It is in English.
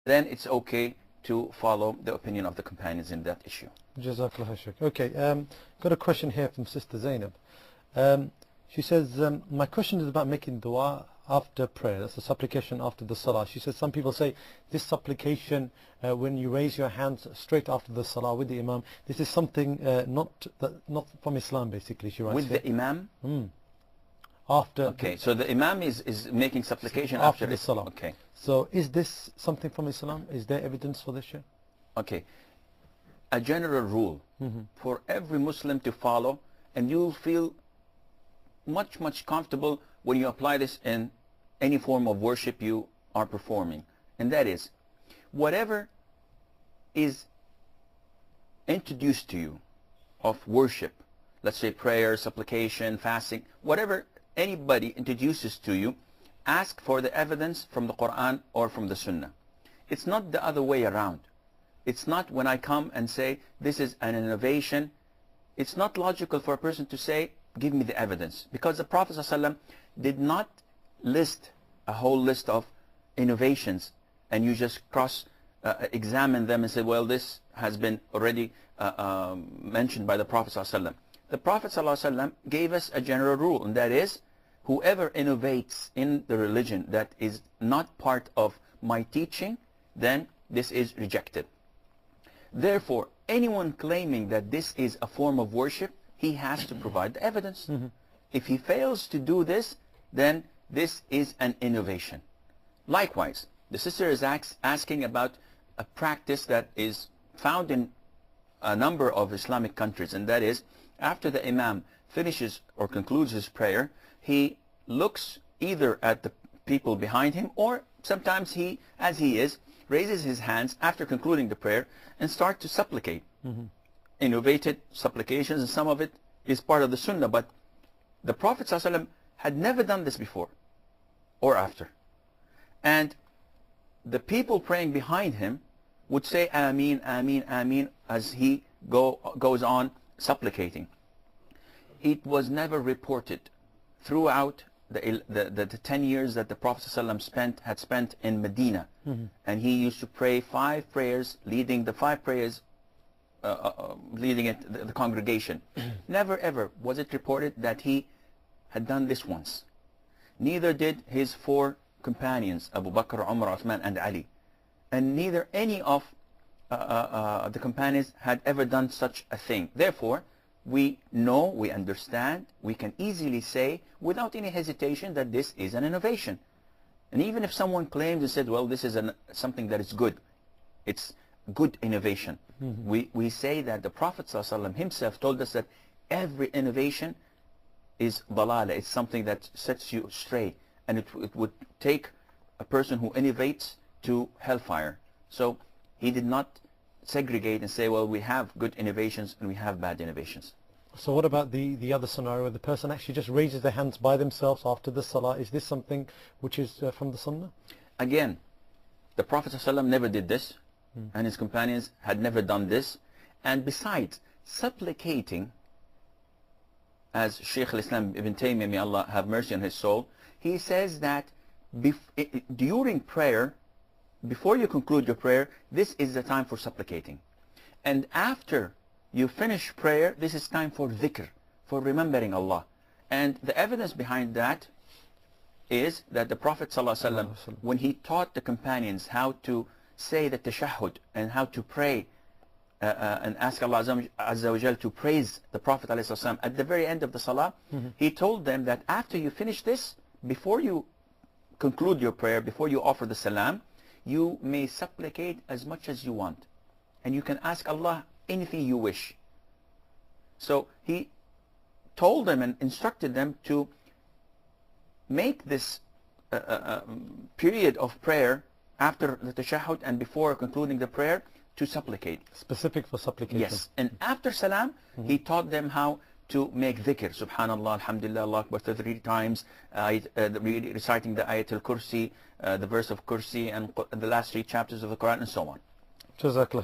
then it's okay to follow the opinion of the companions in that issue. Jazakallah Shaykh. Okay, got a question here from Sister Zainab. She says, my question is about making dua after prayer. That's a supplication after the salah. She says some people say this supplication when you raise your hands straight after the salah with the imam, this is something not from Islam, basically. She writes with here. the imam? After okay, so the imam is making supplication after the salah. Okay. So is this something from Islam? Is there evidence for this? Okay. A general rule for every Muslim to follow, and you'll feel much comfortable when you apply this in any form of worship you are performing, and that is whatever is introduced to you of worship, let's say prayer, supplication, fasting, whatever anybody introduces to you, ask for the evidence from the Quran or from the Sunnah. It's not the other way around. It's not when I come and say this is an innovation. It's not logical for a person to say give me the evidence, because the Prophet ﷺ did not list a whole list of innovations and you just examine them and say, well, this has been already mentioned by the Prophet ﷺ. The Prophet ﷺ gave us a general rule, and that is whoever innovates in the religion that is not part of my teaching, then this is rejected. Therefore, anyone claiming that this is a form of worship, he has to provide the evidence. If he fails to do this, then this is an innovation. Likewise, the sister is asking about a practice that is found in a number of Islamic countries, and that is after the imam finishes or concludes his prayer, he looks either at the people behind him, or sometimes he, as he is, raises his hands after concluding the prayer and start to supplicate. Innovated supplications, and some of it is part of the Sunnah, but the Prophet ﷺ had never done this before or after. And the people praying behind him would say Ameen, Ameen, Ameen as he goes on supplicating. It was never reported throughout the 10 years that the Prophet ﷺ had spent in Medina, and he used to pray 5 prayers, leading the 5 prayers, leading the congregation. Never ever was it reported that he had done this once. Neither did his 4 companions, Abu Bakr, Umar, Uthman, and Ali, and neither any of the companions had ever done such a thing. Therefore, we know, we understand, we can easily say without any hesitation that this is an innovation. And even if someone claims and said, well, this is something that is good, it's good innovation, we say that the Prophet ﷺ himself told us that every innovation is dalala, it's something that sets you astray, and it would take a person who innovates to hellfire. So he did not segregate and say, well, we have good innovations and we have bad innovations. So what about the other scenario where the person actually just raises their hands by themselves after the salah? Is this something which is from the Sunnah? Again, the Prophet ﷺ never did this, and his companions had never done this. And besides, supplicating, as Shaykh al-Islam Ibn Taymiyyah, may Allah have mercy on his soul, he says that during prayer, before you conclude your prayer, this is the time for supplicating. And after you finish prayer, this is time for dhikr, for remembering Allah. And the evidence behind that is that the Prophet ﷺ, when he taught the companions how to say the tashahhud and how to pray and ask Allah Azza wa Jal to praise the Prophet ﷺ at the very end of the salah, he told them that after you finish this, before you conclude your prayer, before you offer the salam, you may supplicate as much as you want, and you can ask Allah anything you wish. So he told them and instructed them to make this period of prayer after the tashahhud and before concluding the prayer to supplicate. Specific for supplication. Yes. And after salam, he taught them how to make dhikr, subhanallah, alhamdulillah, Allah Akbar 3 times, reciting the ayat al-kursi, the verse of kursi, and the last 3 chapters of the Quran, and so on. Jazakallah.